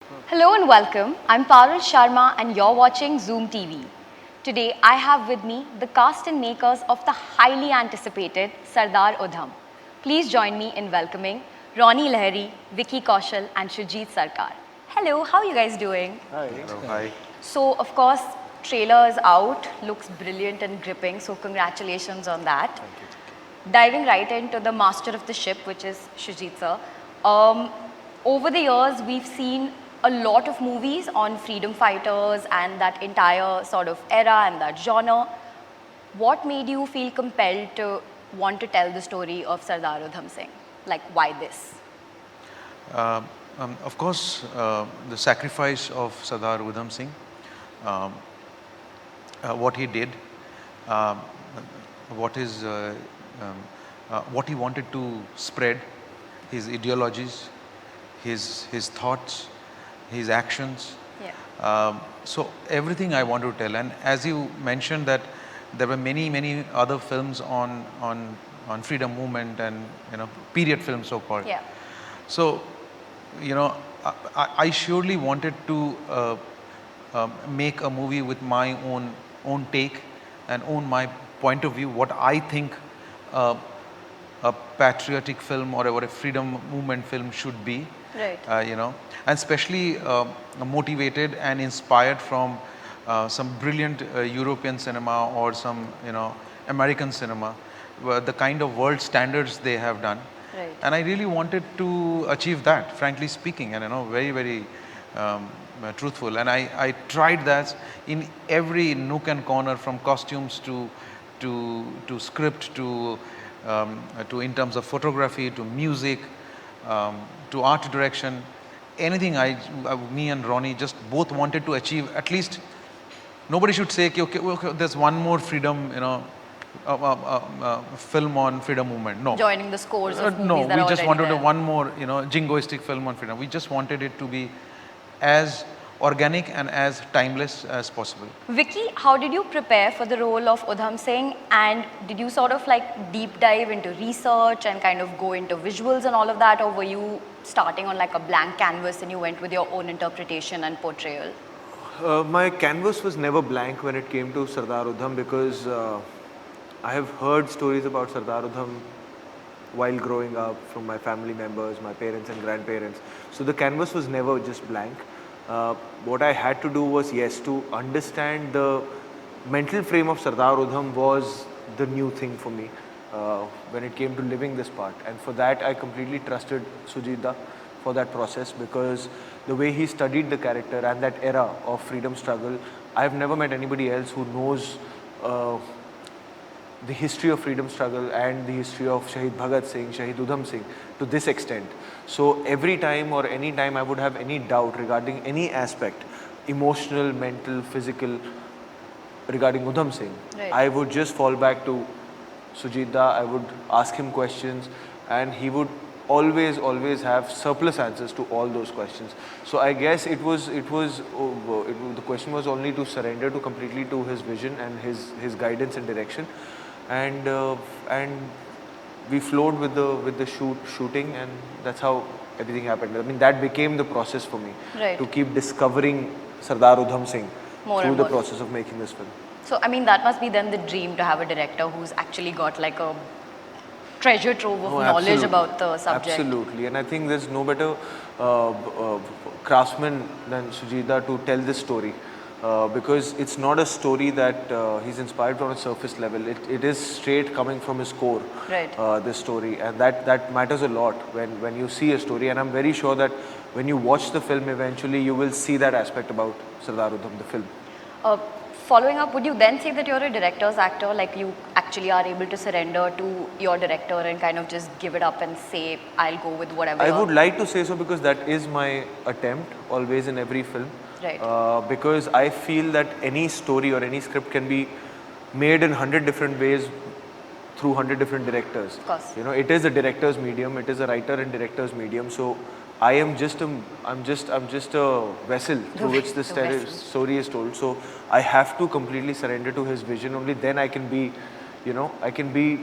Hello and welcome. I'm Parul Sharma and you're watching Zoom TV. Today I have with me the cast and makers of the highly anticipated Sardar Udham. Please join me in welcoming Ronnie Lahiri, Vicky Kaushal and Shujit Sarkar. Hello, how are you guys doing? Hello, hi. So of course, trailer is out, looks brilliant and gripping, so congratulations on that. Diving right into the master of the ship, which is Shujit sir. Um, Over the years, we've seen a lot of movies on freedom fighters and that entire sort of era and that genre. What made you feel compelled to want to tell the story of Sardar Udham Singh? Like, why this? Of course, the sacrifice of Sardar Udham Singh, um, what he did, um, what is, what he wanted to spread, his ideologies, his thoughts, his actions. Yeah. So everything I want to tell, and as you mentioned that there were many other films on freedom movement and period films so called. Yeah. So I surely wanted to make a movie with my own take and own my point of view, what I think uh, a patriotic film or a freedom movement film should be. Right. And especially motivated and inspired from some brilliant European cinema or some American cinema, the kind of world standards they have done. Right. And I really wanted to achieve that, frankly speaking, and very truthful. And I tried that in every nook and corner, from costumes to script to in terms of photography to music to art direction. Anything me and Ronnie just both wanted to achieve. At least nobody should say, okay, there's one more freedom, film on freedom movement. No. Joining the scores of movies No, that we are just already wanted there. one more, jingoistic film on freedom. We just wanted it to be as organic and as timeless as possible. Vicky, how did you prepare for the role of Udham Singh, and did you sort of like deep dive into research and kind of go into visuals and all of that, or were you starting on like a blank canvas and you went with your own interpretation and portrayal? My canvas was never blank when it came to Sardar Udham, because I have heard stories about Sardar Udham while growing up from my family members, my parents and grandparents. So the canvas was never just blank. What I had to do was, yes, to understand the mental frame of Sardar Udham was the new thing for me when it came to living this part. And for that, I completely trusted Sujita for that process, because the way he studied the character and that era of freedom struggle, I've never met anybody else who knows the history of freedom struggle and the history of Shahid Bhagat Singh, Shahid Udham Singh to this extent. So every time or any time I would have any doubt regarding any aspect, emotional, mental, physical, regarding Udham Singh, Right. I would just fall back to Sujita, I would ask him questions, and he would always have surplus answers to all those questions. So I guess the question was only to surrender to completely to his vision and his guidance and direction, and we flowed with the shooting, and that's how everything happened. I mean, that became the process for me, Right. to keep discovering Sardar Udham Singh More through and the more. process of making this film. So, I mean, that must be then the dream, to have a director who's actually got like a treasure trove of No, knowledge absolutely. about the subject. Absolutely, and I think there's no better craftsman than Sujita to tell this story, because it's not a story that he's inspired from a surface level. It is straight coming from his core. Right. This story, and that matters a lot when you see a story. And I'm very sure that when you watch the film, eventually you will see that aspect about Sardar Udham, the film. Uh, Following up, would you then say that you're a director's actor, like you actually are able to surrender to your director and kind of just give it up and say, I'll go with whatever? I would like to say so, because that is my attempt always in every film. Right. Because I feel that any story or any script can be made in 100 different ways through 100 different directors. Of course. You know, it is a director's medium. It is a writer and director's medium. So I am just a vessel through which this vessel. story is told. So I have to completely surrender to his vision. Only then I can be, I can be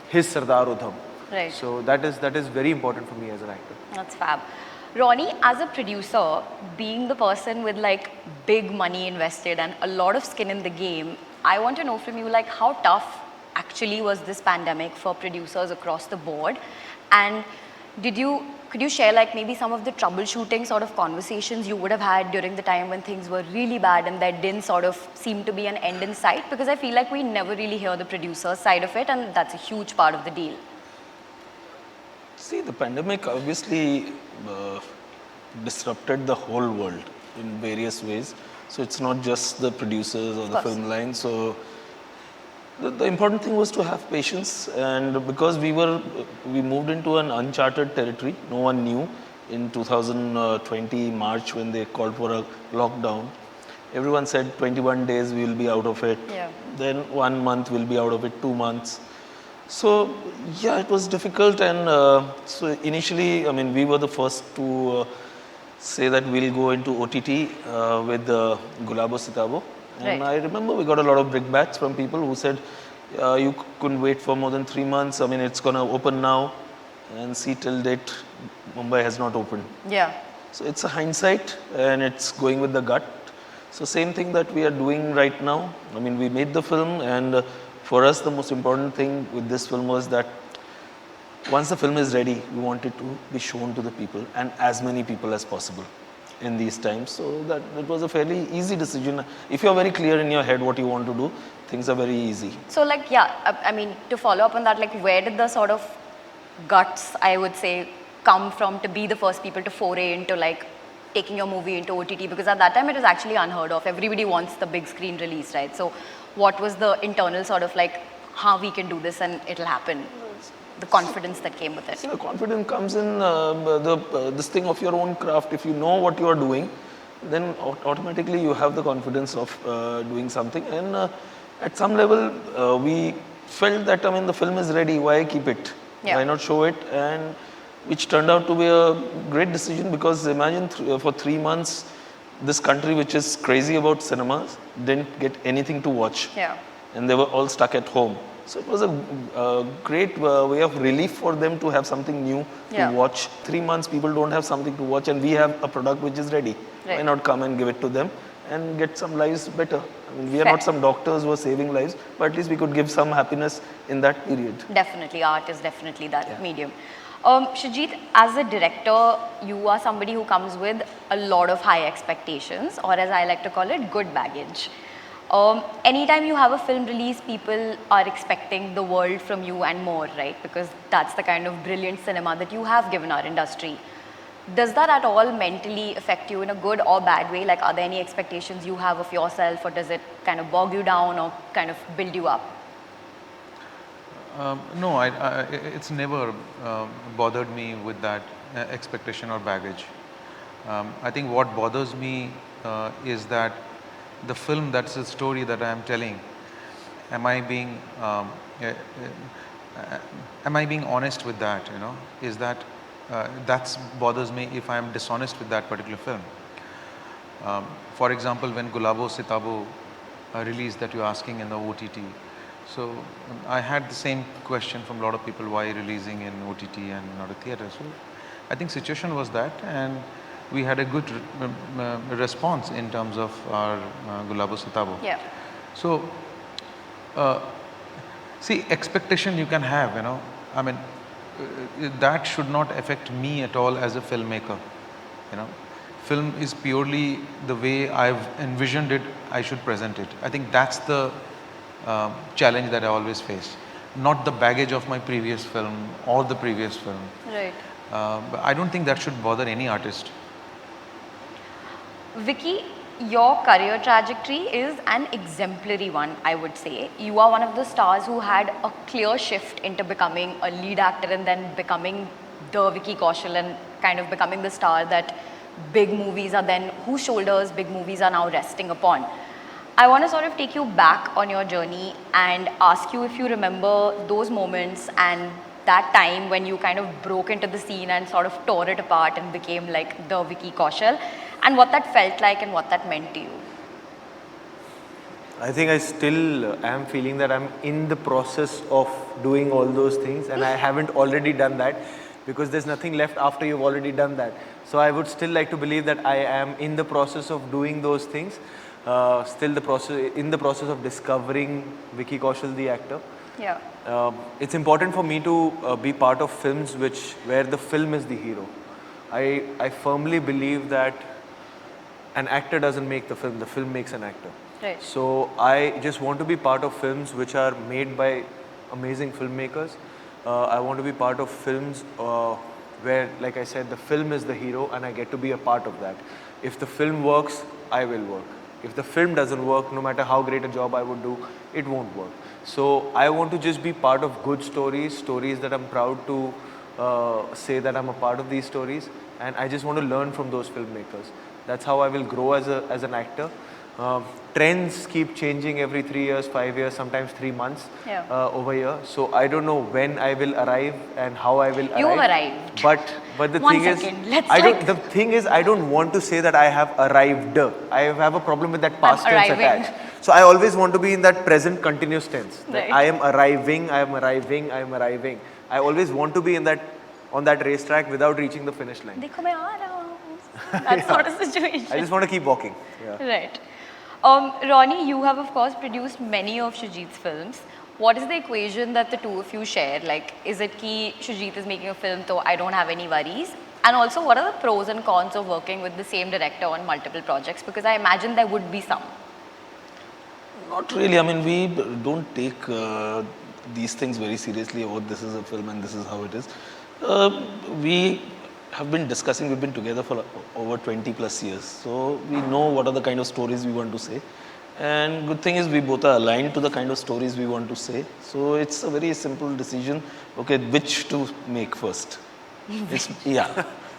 his Sardar Udham. Right. So that is very important for me as an actor. That's fab. Ronnie, as a producer, being the person with like big money invested and a lot of skin in the game, I want to know from you like how tough actually was this pandemic for producers across the board, and could you share like maybe some of the troubleshooting sort of conversations you would have had during the time when things were really bad and there didn't sort of seem to be an end in sight? Because I feel like we never really hear the producer side of it, and that's a huge part of the deal. See, the pandemic obviously disrupted the whole world in various ways. So it's not just the producers or the course. film line. So the important thing was to have patience, and because we moved into an uncharted territory, no one knew. In 2020 March, when they called for a lockdown, everyone said 21 days we will be out of it. Yeah. Then 1 month we'll be out of it, 2 months. So yeah, it was difficult, and so initially, I mean, we were the first to say that we'll go into OTT with Gulabo Sitabo. And Right. I remember we got a lot of brickbats from people who said, you couldn't wait for more than 3 months. I mean, it's going to open now, and see till date, Mumbai has not opened. Yeah. So it's a hindsight, and it's going with the gut. So same thing that we are doing right now. I mean, we made the film, and for us, the most important thing with this film was that once the film is ready, we want it to be shown to the people, and as many people as possible in these times. So that it was a fairly easy decision. If you're very clear in your head what you want to do, things are very easy. So like, yeah, I mean, to follow up on that, like where did the sort of guts, I would say, come from to be the first people to foray into like taking your movie into OTT? Because at that time it was actually unheard of. Everybody wants the big screen release, right? So what was the internal sort of like, how we can do this and it'll happen? The confidence that came with it. See, the confidence comes in this thing of your own craft. If you know what you are doing, then automatically you have the confidence of doing something. And at some level, we felt that, I mean, the film is ready. Why keep it? Yeah. Why not show it? And which turned out to be a great decision, because imagine for 3 months, this country, which is crazy about cinemas, didn't get anything to watch. Yeah. And they were all stuck at home. So it was a great way of relief for them to have something new Yeah. to watch. 3 months, people don't have something to watch, and we have a product which is ready. Why Right. not come and give it to them and get some lives better? I mean, we are Fair. not some doctors who are saving lives, but at least we could give some happiness in that period. Definitely, art is definitely that Yeah. medium. Shajit, as a director, you are somebody who comes with a lot of high expectations, or as I like to call it, good baggage. Anytime you have a film release, people are expecting the world from you and more, right? Because that's the kind of brilliant cinema that you have given our industry. Does that at all mentally affect you in a good or bad way? Like, are there any expectations you have of yourself, or does it kind of bog you down or kind of build you up? No, it's never bothered me with that expectation or baggage. I think what bothers me is that the film, that's the story that I am telling, am I being honest with that? You know, is that that bothers me if I am dishonest with that particular film. For example, when Gulabo Sitabo released that you're asking in the OTT, so I had the same question from a lot of people, why releasing in OTT and not a theatre. So I think situation was that, and we had a good response in terms of our Gulabo Sitabo. Yeah. So, see, expectation you can have, you know, I mean, that should not affect me at all as a filmmaker, you know. Film is purely the way I've envisioned it, I should present it. I think that's the challenge that I always face, not the baggage of my previous film or the previous film. Right. But I don't think that should bother any artist. Vicky, your career trajectory is an exemplary one, I would say. You are one of the stars who had a clear shift into becoming a lead actor and then becoming the Vicky Kaushal and kind of becoming the star that big movies are then, whose shoulders big movies are now resting upon. I want to sort of take you back on your journey and ask you if you remember those moments and that time when you kind of broke into the scene and sort of tore it apart and became like the Vicky Kaushal, and what that felt like and what that meant to you. I think I still am feeling that I'm in the process of doing all those things, and I haven't already done that, because there's nothing left after you've already done that. So I would still like to believe that I am in the process of doing those things. Still in the process of discovering Vicky Kaushal, the actor. Yeah. It's important for me to be part of films where the film is the hero. I firmly believe that an actor doesn't make the film makes an actor. Right. So I just want to be part of films which are made by amazing filmmakers. I want to be part of films where, like I said, the film is the hero and I get to be a part of that. If the film works, I will work. If the film doesn't work, no matter how great a job I would do, it won't work. So I want to just be part of good stories that I'm proud to say that I'm a part of these stories, and I just want to learn from those filmmakers. That's how I will grow as an actor. Trends keep changing every 3 years, 5 years, sometimes 3 months over here. So I don't know when I will arrive and how I will arrive. You arrived. But the One thing second, is, let's the thing is, I don't want to say that I have arrived. I have a problem with that past tense arriving. attached. So I always want to be in that present continuous tense. That Right. I am arriving, I am arriving, I am arriving. I always want to be on that racetrack without reaching the finish line. Dekho, main aa raha hoon. That sort of situation. I just want to keep walking. Yeah. Right. Ronnie, you have of course produced many of Shujit's films. What is the equation that the two of you share? Like, is it ki Shujit is making a film, so I don't have any worries? And also, what are the pros and cons of working with the same director on multiple projects? Because I imagine there would be some. Not really. I mean, we don't take these things very seriously. Oh, this is a film and this is how it is. We have been discussing, we've been together for over 20 plus years. So we know what are the kind of stories we want to say. And good thing is we both are aligned to the kind of stories we want to say. So it's a very simple decision. Okay, which to make first?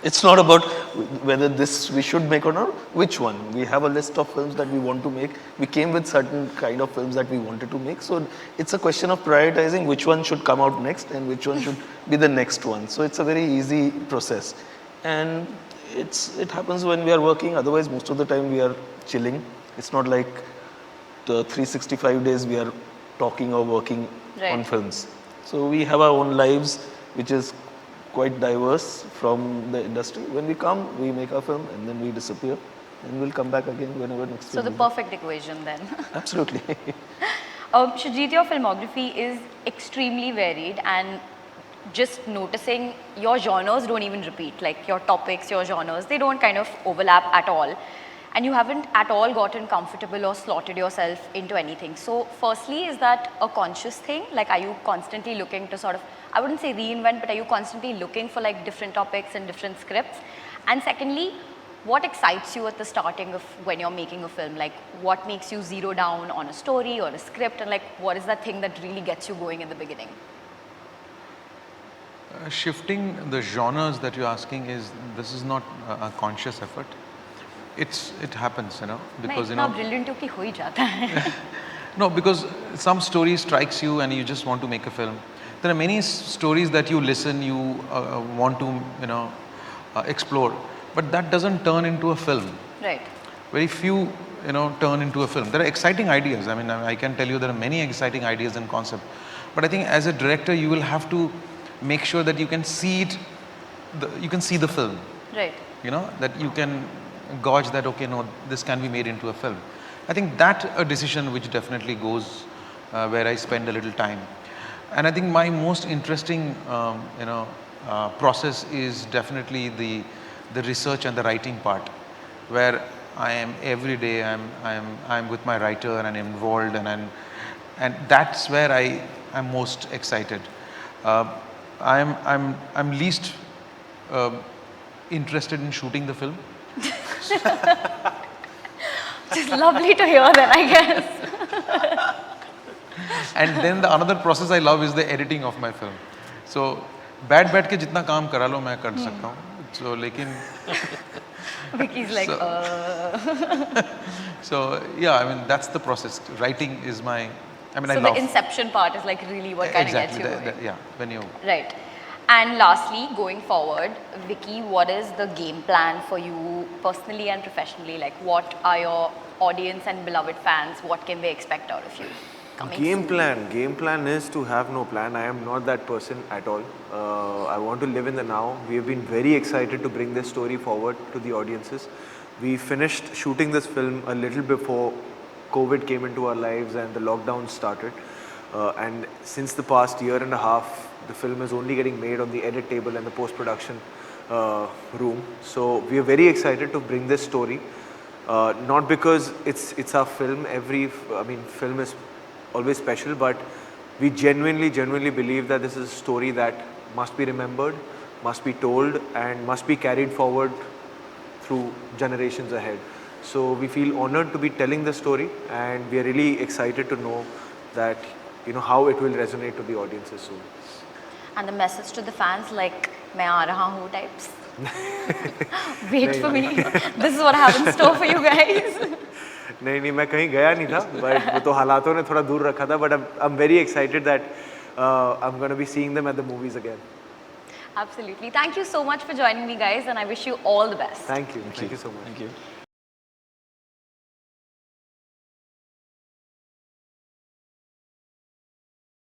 It's not about whether this we should make or not, which one. We have a list of films that we want to make. We came with certain kind of films that we wanted to make. So it's a question of prioritizing which one should come out next and which one should be the next one. So it's a very easy process. And it happens when we are working. Otherwise, most of the time we are chilling. It's not like the 365 days we are talking or working on films. So we have our own lives, which is quite diverse from the industry. When we come, we make our film and then we disappear and we'll come back again whenever next So film the is. perfect equation then. Absolutely. Shujit, your filmography is extremely varied, and just noticing your genres don't even repeat. Like your topics, your genres, they don't kind of overlap at all. And you haven't at all gotten comfortable or slotted yourself into anything. So firstly, is that a conscious thing? Like, are you constantly looking to sort of, I wouldn't say reinvent, but are you constantly looking for like different topics and different scripts? And secondly, what excites you at the starting of when you're making a film? Like, what makes you zero down on a story or a script? And like, what is that thing that really gets you going in the beginning? Shifting the genres that you're asking this is not a conscious effort. It happens, because मैं इतना brilliant हूँ कि हो ही जाता है. No, because some story strikes you and you just want to make a film. There are many stories that you listen, you want to, explore, but that doesn't turn into a film. Right. Very few, turn into a film. There are exciting ideas. I mean, I can tell you there are many exciting ideas and concept. But I think as a director, you will have to make sure that you can see it, you can see the film. Right. That you can gauge that, okay, no, this can be made into a film. I think that a decision which definitely goes where I spend a little time. And I think my most interesting, process is definitely the research and the writing part, where I am every day, I'm with my writer and I'm involved, and that's where I am most excited. I'm least interested in shooting the film. Just lovely to hear that, I guess. And then the another process I love is the editing of my film. So बैठ के जितना काम करा लो मैं कर सकता हूँ. So लेकिन Vicky's like, So yeah, I mean that's the process. Writing is my, I so love. the inception part is like really what kind of gets Exactly. you going. Yeah, when you. Right. And lastly, going forward, Vicky, what is the game plan for you personally and professionally? Like, what are your audience and beloved fans, what can they expect out of you coming Game soon? plan is to have no plan. I am not that person at all. I want to live in the now. We have been very excited to bring this story forward to the audiences. We finished shooting this film a little before COVID came into our lives and the lockdown started. And since the past year and a half, the film is only getting made on the edit table and the post-production room. So we are very excited to bring this story. Not because it's our film. Film is always special, but we genuinely believe that this is a story that must be remembered, must be told, and must be carried forward through generations ahead. So we feel honored to be telling the story, and we are really excited to know that how it will resonate to the audiences soon. And the message to the fans like, मैं आ रहा हूँ types. Wait for me. This is what I have in store for you guys. नहीं मैं कहीं गया नहीं था, but वो तो हालातों ने थोड़ा दूर रखा था. But I'm very excited that I'm going to be seeing them at the movies again. Absolutely. Thank you so much for joining me, guys, and I wish you all the best. Thank you so much. Thank you.